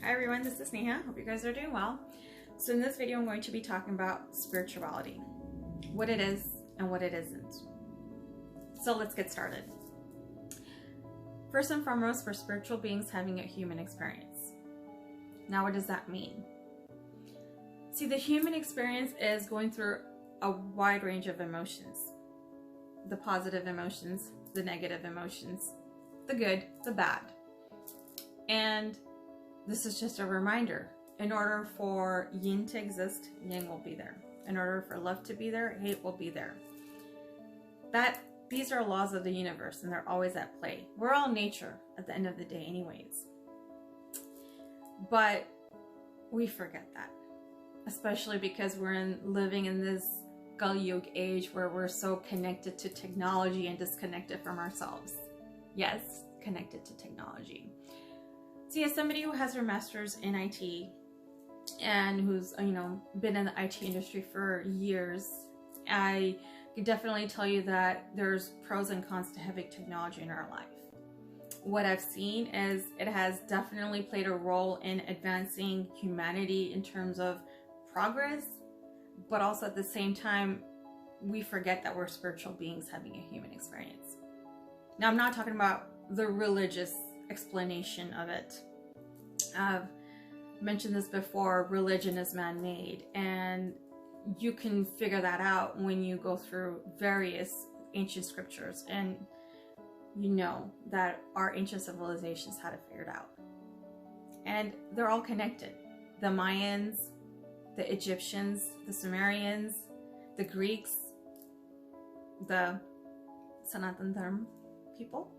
Hi everyone, this is Sneha. Hope you guys are doing well. So in this video, I'm going to be talking about spirituality, what it is and what it isn't. So let's get started. First and foremost, we're spiritual beings having a human experience. Now, what does that mean? See, the human experience is going through a wide range of emotions. The positive emotions, the negative emotions, the good, the bad. And this is just a reminder. In order for yin to exist, yang will be there. In order for love to be there, hate will be there. These are laws of the universe, and they're always at play. We're all nature at the end of the day anyways. But we forget that. Especially because we're living in this Kali-yuga age where we're so connected to technology and disconnected from ourselves. Yes, connected to technology. See, as somebody who has her master's in IT and who's, been in the IT industry for years, I can definitely tell you that there's pros and cons to having technology in our life. What I've seen is it has definitely played a role in advancing humanity in terms of progress, but also at the same time, we forget that we're spiritual beings having a human experience. Now, I'm not talking about the religious explanation of it. I've mentioned this before, religion is man-made, and you can figure that out when you go through various ancient scriptures, and you know that our ancient civilizations had it figured out. And they're all connected. The Mayans, the Egyptians, the Sumerians, the Greeks, the Sanatan Dharma people.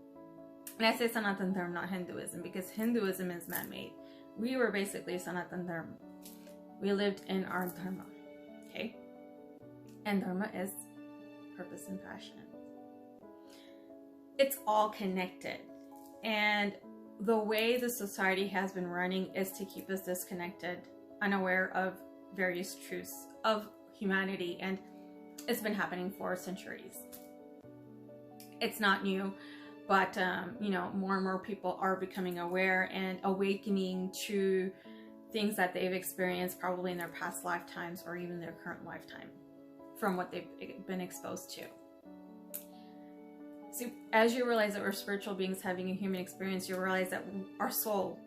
And I say Sanatan Dharma, not Hinduism, because Hinduism is man-made. We were basically Sanatan Dharma. We lived in our Dharma, okay? And Dharma is purpose and passion. It's all connected. And the way the society has been running is to keep us disconnected, unaware of various truths of humanity, and it's been happening for centuries. It's not new. But, more and more people are becoming aware and awakening to things that they've experienced probably in their past lifetimes or even their current lifetime from what they've been exposed to. So as you realize that we're spiritual beings having a human experience, you realize that our soul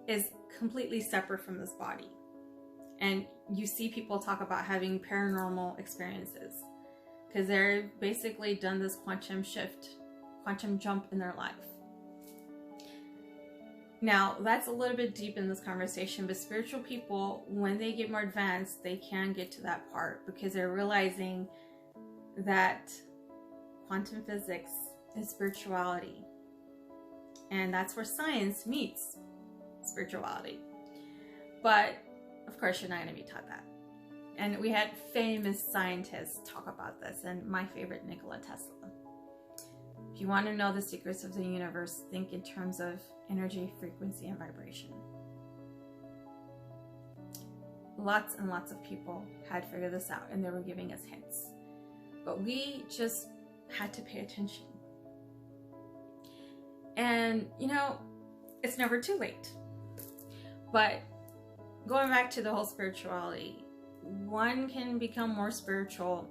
is completely separate from this body. And you see people talk about having paranormal experiences because they've basically done this quantum jump in their life. Now, that's a little bit deep in this conversation, but spiritual people, when they get more advanced, they can get to that part because they're realizing that quantum physics is spirituality. And that's where science meets spirituality. But, of course, you're not going to be taught that. And we had famous scientists talk about this, and my favorite, Nikola Tesla. If you want to know the secrets of the universe, think in terms of energy, frequency, and vibration. Lots and lots of people had figured this out, and they were giving us hints. But we just had to pay attention. And, it's never too late. But going back to the whole spirituality, one can become more spiritual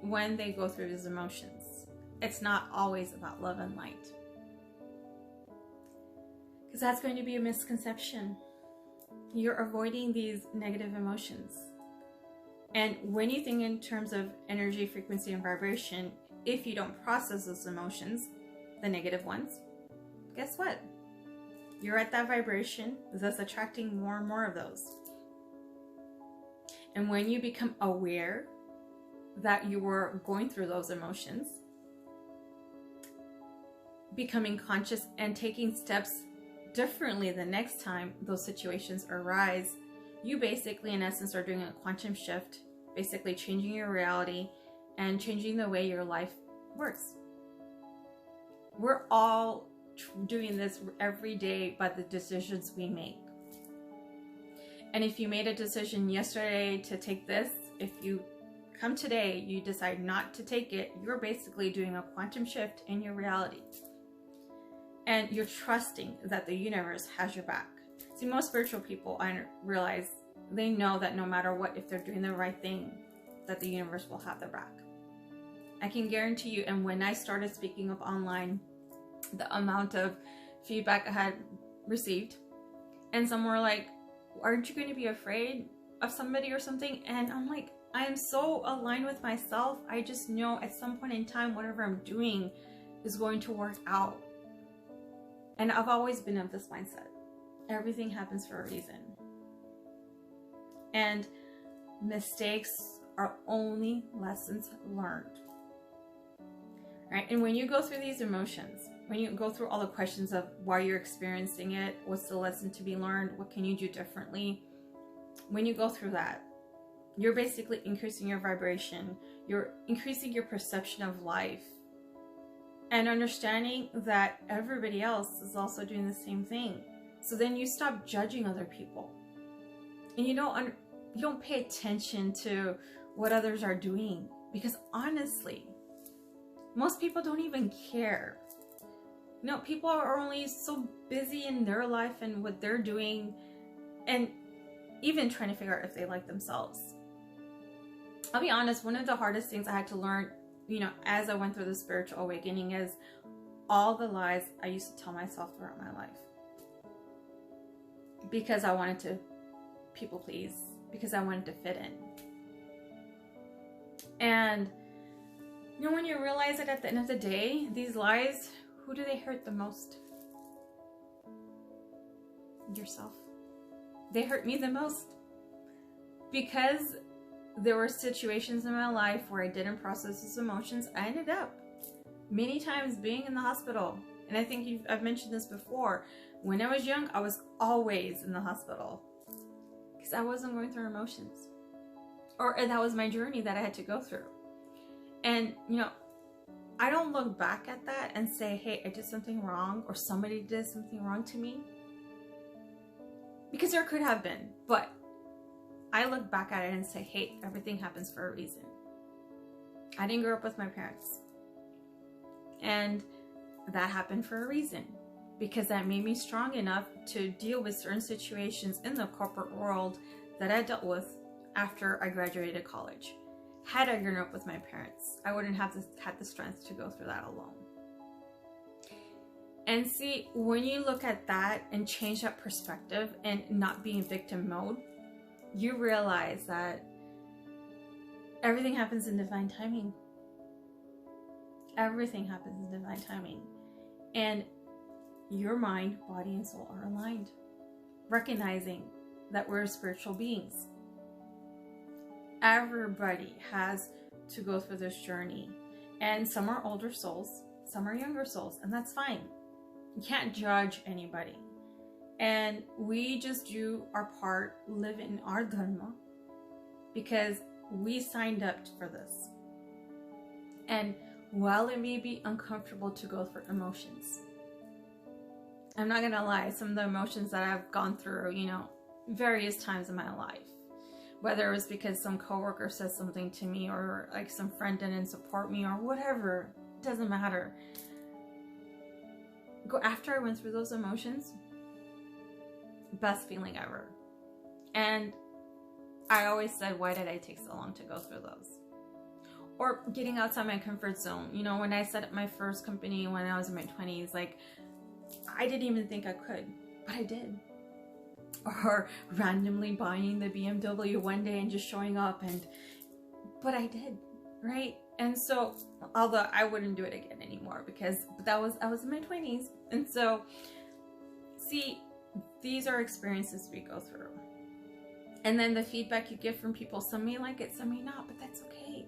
when they go through these emotions. It's not always about love and light. Because that's going to be a misconception. You're avoiding these negative emotions. And when you think in terms of energy, frequency, and vibration, if you don't process those emotions, the negative ones, guess what? You're at that vibration, thus attracting more and more of those. And when you become aware that you were going through those emotions, becoming conscious and taking steps differently the next time those situations arise, you basically, in essence, are doing a quantum shift, basically changing your reality and changing the way your life works. We're all doing this every day by the decisions we make. And if you made a decision yesterday to take this, if you come today, you decide not to take it, you're basically doing a quantum shift in your reality. And you're trusting that the universe has your back. See, most spiritual people, I realize, they know that no matter what, if they're doing the right thing, that the universe will have their back. I can guarantee you, and when I started speaking up online, the amount of feedback I had received, and some were like, aren't you going to be afraid of somebody or something? And I'm like, I am so aligned with myself. I just know at some point in time, whatever I'm doing is going to work out. And I've always been of this mindset. Everything happens for a reason. And mistakes are only lessons learned. Right? And when you go through these emotions, when you go through all the questions of why you're experiencing it, what's the lesson to be learned, what can you do differently? When you go through that, you're basically increasing your vibration. You're increasing your perception of life. And understanding that everybody else is also doing the same thing. So then you stop judging other people. And you don't pay attention to what others are doing. Because honestly, most people don't even care. You know, people are only so busy in their life and what they're doing, and even trying to figure out if they like themselves. I'll be honest, one of the hardest things I had to learn, you know, as I went through the spiritual awakening is all the lies I used to tell myself throughout my life. Because I wanted to people please, because I wanted to fit in. And you know, when you realize that at the end of the day, these lies, who do they hurt the most? Yourself. They hurt me the most. Because there were situations in my life where I didn't process those emotions. I ended up many times being in the hospital. And I think I've mentioned this before. When I was young, I was always in the hospital. Because I wasn't going through emotions. Or that was my journey that I had to go through. And, you know, I don't look back at that and say, hey, I did something wrong, or somebody did something wrong to me. Because there could have been, but I look back at it and say, hey, everything happens for a reason. I didn't grow up with my parents. And that happened for a reason. Because that made me strong enough to deal with certain situations in the corporate world that I dealt with after I graduated college. Had I grown up with my parents, I wouldn't have had the strength to go through that alone. And see, when you look at that and change that perspective and not be in victim mode, you realize that everything happens in divine timing. Everything happens in divine timing. And your mind, body, and soul are aligned. Recognizing that we're spiritual beings. Everybody has to go through this journey. And some are older souls, some are younger souls, and that's fine. You can't judge anybody. And we just do our part, live in our dharma, because we signed up for this. And while it may be uncomfortable to go through emotions, I'm not gonna lie, some of the emotions that I've gone through, you know, various times in my life, whether it was because some coworker says something to me, or like some friend didn't support me, or whatever, it doesn't matter. After I went through those emotions, best feeling ever. And I always said, why did I take so long to go through those? Or getting outside my comfort zone. You know, when I set up my first company when I was in my 20s, like, I didn't even think I could, but I did. Or randomly buying the BMW one day and just showing up, but I did, right? And so, although I wouldn't do it again anymore, because I was in my 20s. And so, see, these are experiences we go through. And then the feedback you get from people, some may like it, some may not, but that's okay.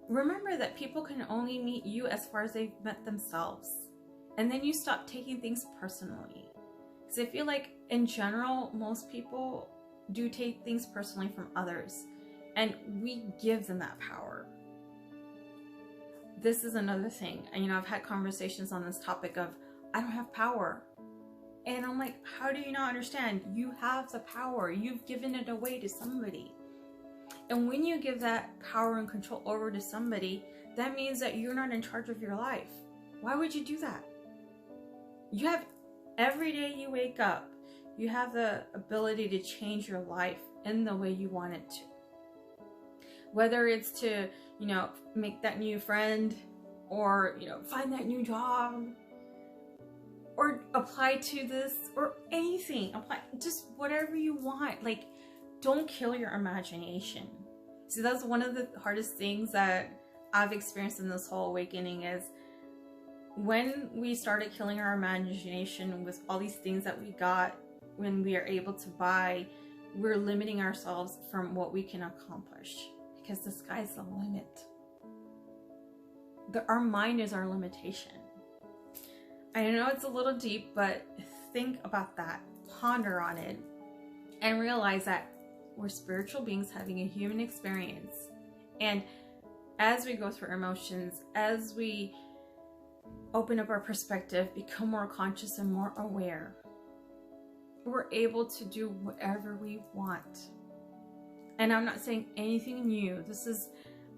Remember that people can only meet you as far as they've met themselves. And then you stop taking things personally. Because I feel like in general, most people do take things personally from others. And we give them that power. This is another thing. You know, I've had conversations on this topic of, I don't have power. And I'm like, how do you not understand? You have the power. You've given it away to somebody. And when you give that power and control over to somebody, that means that you're not in charge of your life. Why would you do that? You have, every day you wake up, you have the ability to change your life in the way you want it to. Whether it's to, you know, make that new friend, or, you know, find that new job, or apply to this, or anything. Apply, just whatever you want. Like, don't kill your imagination. See, that's one of the hardest things that I've experienced in this whole awakening, is when we started killing our imagination with all these things that we got when we are able to buy, we're limiting ourselves from what we can accomplish, because the sky's the limit. Our mind is our limitation. I know it's a little deep, but think about that, ponder on it, and realize that we're spiritual beings having a human experience. And as we go through emotions, as we open up our perspective, become more conscious and more aware, we're able to do whatever we want. And I'm not saying anything new.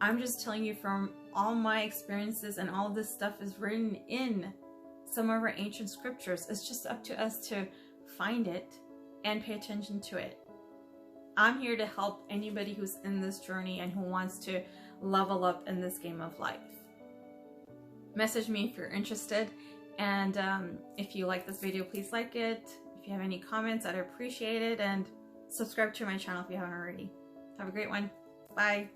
I'm just telling you from all my experiences, and all this stuff is written in some of our ancient scriptures. It's just up to us to find it and pay attention to it. I'm here to help anybody who's in this journey and who wants to level up in this game of life. Message me if you're interested, and if you like this video, please like it. If you have any comments, I'd appreciate it, and subscribe to my channel if you haven't already. Have a great one. Bye.